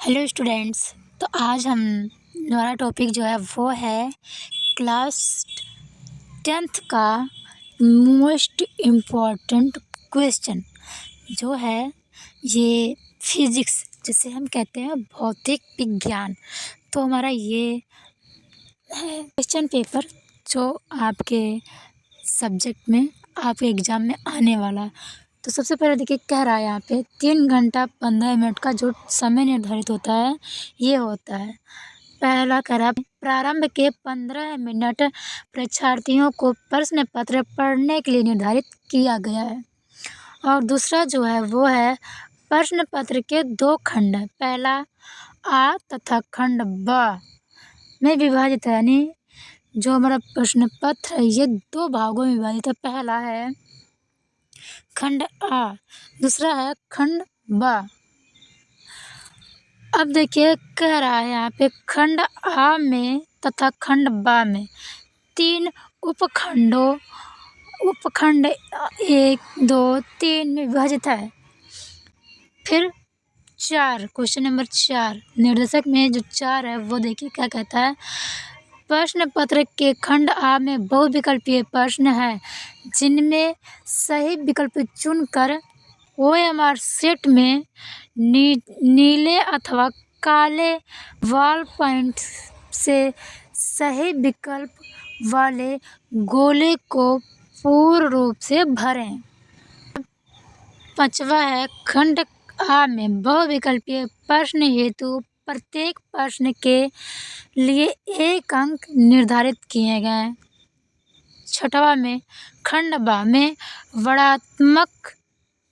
Hello students. तो आज हमारा टॉपिक जो है वो है क्लास 10th का मोस्ट इम्पॉर्टेंट क्वेश्चन जो है ये फिज़िक्स, जिसे हम कहते हैं भौतिक विज्ञान। तो हमारा ये है क्वेश्चन पेपर जो आपके सब्जेक्ट में आपके एग्ज़ाम में आने वाला। तो सबसे पहले देखिए, कह रहा है यहाँ पे 3 घंटा 15 मिनट का जो समय निर्धारित होता है ये होता है। पहला कह रहा है प्रारंभ के 15 मिनट परीक्षार्थियों को प्रश्न पत्र पढ़ने के लिए निर्धारित किया गया है। और दूसरा जो है वो है प्रश्न पत्र के 2 खंड हैं, पहला आ तथा खंड ब में विभाजित है। यानी जो हमारा प्रश्न पत्र है ये 2 भागों में विभाजित है। पहला है खंड आ, दूसरा है खंड ब। अब देखिए, कह रहा है यहाँ पे खंड आ में तथा खंड ब में 3 उपखंड 1, 2, 3 में विभाजित है। फिर 4, क्वेश्चन नंबर 4 निर्देशक में जो 4 है वो देखिए क्या कहता है। प्रश्न पत्र के खंड आ में बहुविकल्पीय प्रश्न है जिनमें सही विकल्प चुनकर OMR सेट में नीले अथवा काले वॉल पॉइंट से सही विकल्प वाले गोले को पूर्ण रूप से भरें। 5वां है खंड आ में बहुविकल्पीय प्रश्न हेतु प्रत्येक प्रश्न के लिए 1 अंक निर्धारित किए गए हैं। 6वां में खंड ब में वर्णनात्मक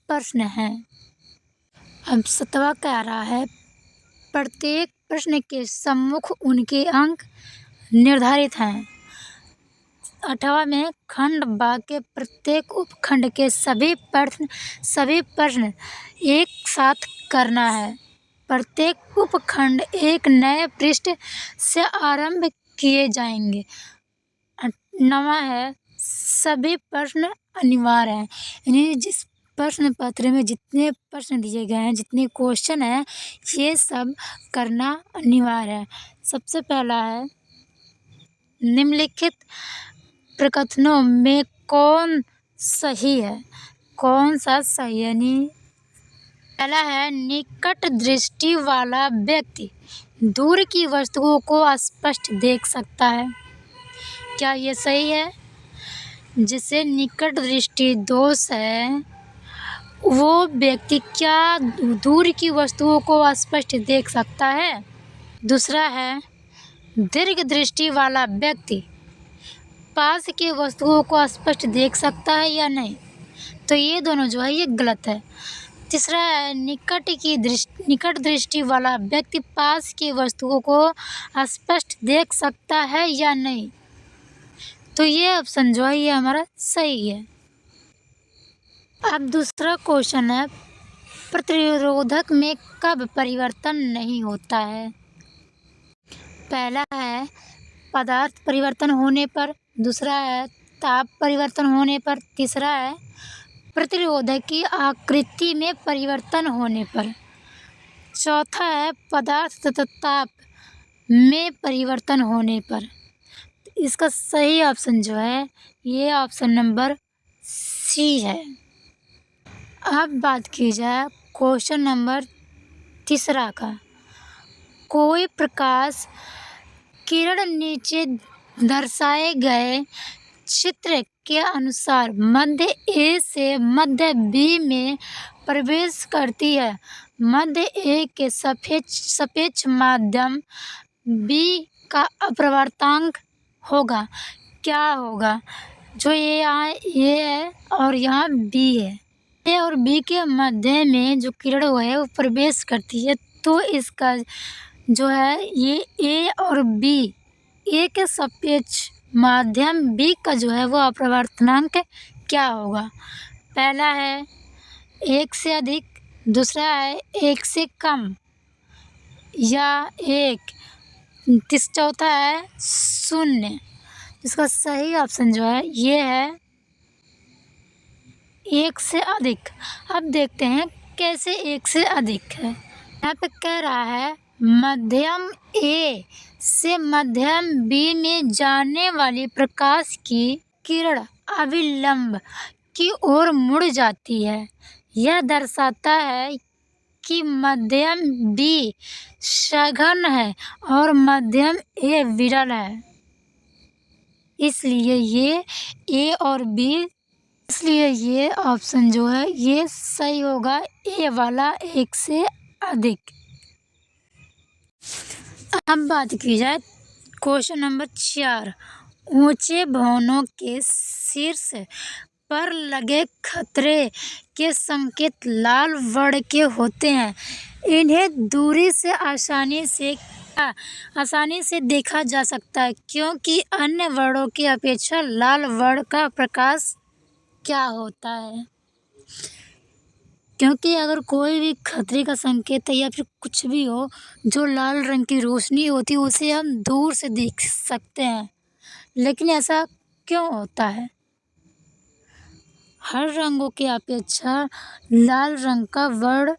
प्रश्न है। अब 7वां कह रहा है प्रत्येक प्रश्न के सम्मुख उनके अंक निर्धारित हैं। 8वां में खंड ब के प्रत्येक उपखंड के सभी प्रश्न एक साथ करना है। प्रत्येक उपखंड एक नए पृष्ठ से आरंभ किए जाएंगे। 9वां है सभी प्रश्न अनिवार्य हैं। यानी जिस प्रश्न पत्र में जितने प्रश्न दिए गए हैं, जितने क्वेश्चन हैं, ये सब करना अनिवार्य है। सबसे पहला है निम्नलिखित प्रकथनों में कौन सही है, कौन सा सही है। यानी पहला है निकट दृष्टि वाला व्यक्ति दूर की वस्तुओं को स्पष्ट देख सकता है। क्या ये सही है? जिसे निकट दृष्टि दोष है वो व्यक्ति क्या दूर की वस्तुओं को स्पष्ट देख सकता है? दूसरा है दीर्घ दृष्टि वाला व्यक्ति पास की वस्तुओं को स्पष्ट देख सकता है या नहीं? तो ये दोनों जो है ये गलत है। तीसरा है निकट दृष्टि वाला व्यक्ति पास की वस्तुओं को स्पष्ट देख सकता है या नहीं? तो ये ऑप्शन जो है ये हमारा सही है। अब दूसरा क्वेश्चन है प्रतिरोधक में कब परिवर्तन नहीं होता है? पहला है पदार्थ परिवर्तन होने पर, दूसरा है ताप परिवर्तन होने पर, तीसरा है प्रतिरोधक की आकृति में परिवर्तन होने पर, चौथा है पदार्थ तथा ताप में परिवर्तन होने पर। इसका सही ऑप्शन जो है ये ऑप्शन नंबर सी है। अब बात की जाए क्वेश्चन नंबर 3 का। कोई प्रकाश किरण नीचे दर्शाए गए चित्र के अनुसार मध्य ए से मध्य बी में प्रवेश करती है। मध्य ए के सापेक्ष माध्यम बी का अपवर्तनांक होगा। क्या होगा? जो ये यहाँ ए है और यहाँ बी है, ए और बी के मध्य में जो किरण है वो प्रवेश करती है, तो इसका जो है ये ए और बी, ए के सापेक्ष माध्यम बी का जो है वो अपवर्तनांक क्या होगा? पहला है 1 से अधिक, दूसरा है 1 से कम या 1, चौथा है 0। इसका सही ऑप्शन जो है ये है 1 से अधिक। अब देखते हैं कैसे 1 से अधिक है। यहाँ पे कह रहा है मध्यम ए से मध्यम बी में जाने वाली प्रकाश की किरण अभिलंब की ओर मुड़ जाती है। यह दर्शाता है कि मध्यम बी सघन है और मध्यम ए विरल है। इसलिए ये ऑप्शन जो है ये सही होगा, ए वाला, एक से अधिक। अब बात की जाए क्वेश्चन नंबर 4। ऊंचे भवनों के शीर्ष पर लगे खतरे के संकेत लाल वर्ण के होते हैं। इन्हें दूरी से आसानी से देखा जा सकता है क्योंकि अन्य वर्णों की अपेक्षा लाल वर्ण का प्रकाश क्या होता है। क्योंकि अगर कोई भी खतरे का संकेत है या फिर कुछ भी हो जो लाल रंग की रोशनी होती है उसे हम दूर से देख सकते हैं, लेकिन ऐसा क्यों होता है? हर रंगों की अपेक्षा लाल रंग का वर्ण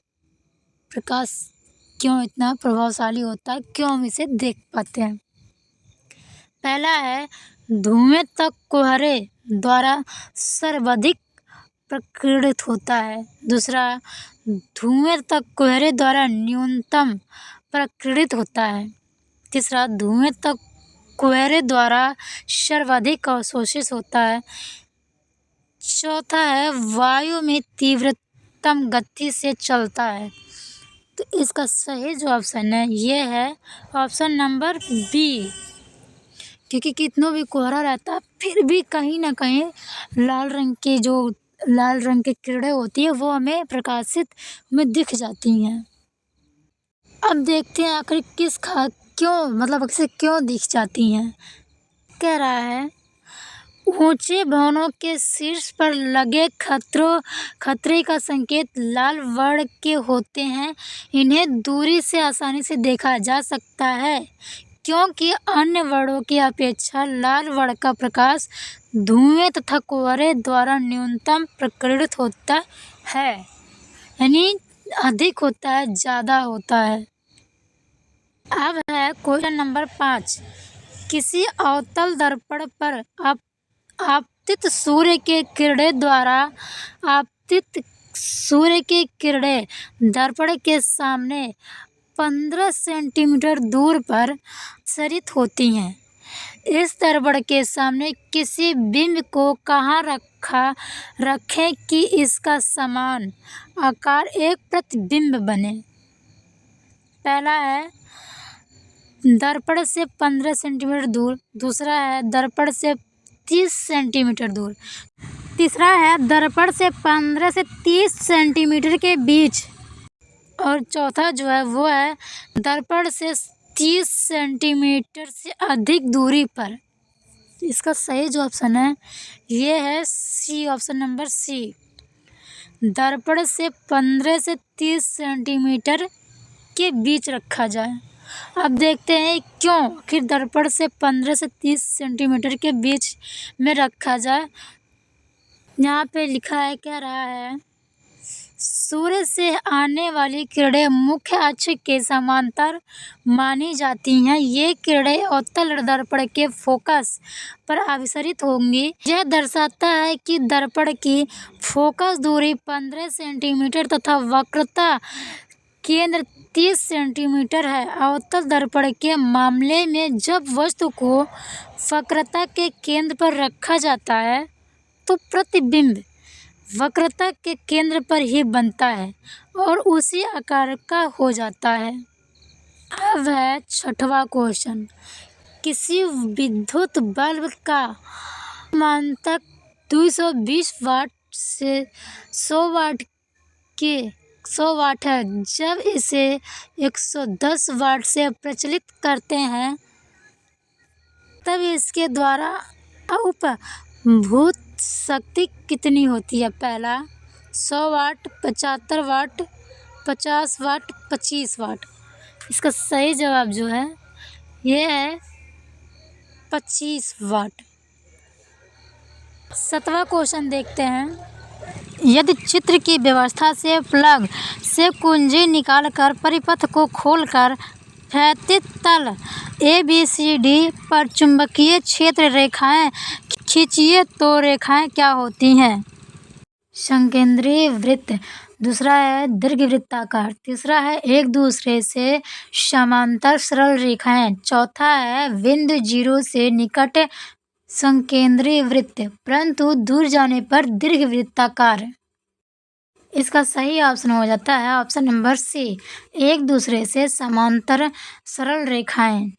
प्रकाश क्यों इतना प्रभावशाली होता है, क्यों हम इसे देख पाते हैं? पहला है धुएं तक कोहरे द्वारा सर्वाधिक प्रकीर्णित होता है। दूसरा, धुएं तक कोहरे द्वारा न्यूनतम प्रकीर्णित होता है। तीसरा, धुएं तक कोहरे द्वारा सर्वाधिक अवशोषित होता है। चौथा है वायु में तीव्रतम गति से चलता है। तो इसका सही जो ऑप्शन है ये है ऑप्शन नंबर बी। क्योंकि कितनों भी कोहरा रहता है फिर भी कहीं ना कहीं लाल रंग की किरणें होती है वो हमें हमें दिख जाती हैं। अब देखते हैं आखिर क्यों दिख जाती हैं। कह रहा है ऊंचे भवनों के शीर्ष पर लगे खतरे का संकेत लाल वर्ण के होते हैं। इन्हें दूरी से आसानी से देखा जा सकता है क्योंकि अन्य वर्णों की अपेक्षा लाल वर्ण का प्रकाश धुएं तथा कोहरे द्वारा न्यूनतम प्रकीर्णित होता है, यानी अधिक होता है, ज़्यादा होता है। अब है क्वेश्चन नंबर 5। किसी अवतल दर्पण पर आपतित सूर्य की किरणें दर्पण के सामने 15 सेंटीमीटर दूर पर प्रसारित होती हैं। इस दर्पण के सामने किसी बिंब को कहाँ रखें कि इसका समान आकार एक प्रतिबिंब बने। पहला है दर्पण से 15 सेंटीमीटर दूर। दूसरा है दर्पण से 30 सेंटीमीटर दूर। तीसरा है दर्पण से 15 से 30 सेंटीमीटर के बीच। और चौथा जो है वो है दर्पण से 30 सेंटीमीटर से अधिक दूरी पर। इसका सही जो ऑप्शन है ये है सी, ऑप्शन नंबर सी। दर्पण से 15 से 30 सेंटीमीटर के बीच रखा जाए। अब देखते हैं क्यों आखिर दर्पण से 15 से 30 सेंटीमीटर के बीच में रखा जाए। यहाँ पे लिखा है, कह रहा है सूर्य से आने वाली किरणें मुख्य अक्ष के समांतर मानी जाती हैं। ये किरणें अवतल दर्पण के फोकस पर अभिसरित होंगी। यह दर्शाता है कि दर्पण की फोकस दूरी 15 सेंटीमीटर तथा वक्रता केंद्र 30 सेंटीमीटर है। अवतल दर्पण के मामले में जब वस्तु को वक्रता के केंद्र पर रखा जाता है तो प्रतिबिंब वक्रता के केंद्र पर ही बनता है और उसी आकार का हो जाता है। अब है छठवां क्वेश्चन। किसी विद्युत बल्ब का मानक 220 वाट से 100 वाट है। जब इसे 110 वाट से प्रचलित करते हैं तब इसके द्वारा उपभूत शक्ति कितनी होती है? पहला 100 वाट, 75 वाट, 50 वाट, 25 वाट। इसका सही जवाब जो है ये है 25 वाट। 7वां क्वेश्चन देखते हैं। यदि चित्र की व्यवस्था से प्लग से कुंजी निकालकर परिपथ को खोलकर क्षैतिज तल ABCD पर चुंबकीय क्षेत्र रेखाएं खींचिए तो रेखाएं क्या होती हैं? संकेंद्रीय वृत्त, दूसरा है दीर्घवृत्ताकार, तीसरा है एक दूसरे से समांतर सरल रेखाएं, चौथा है बिंदु 0 से निकट संकेंद्रीय वृत्त परंतु दूर जाने पर दीर्घवृत्ताकार। इसका सही ऑप्शन हो जाता है ऑप्शन नंबर सी, एक दूसरे से समांतर सरल रेखाएं।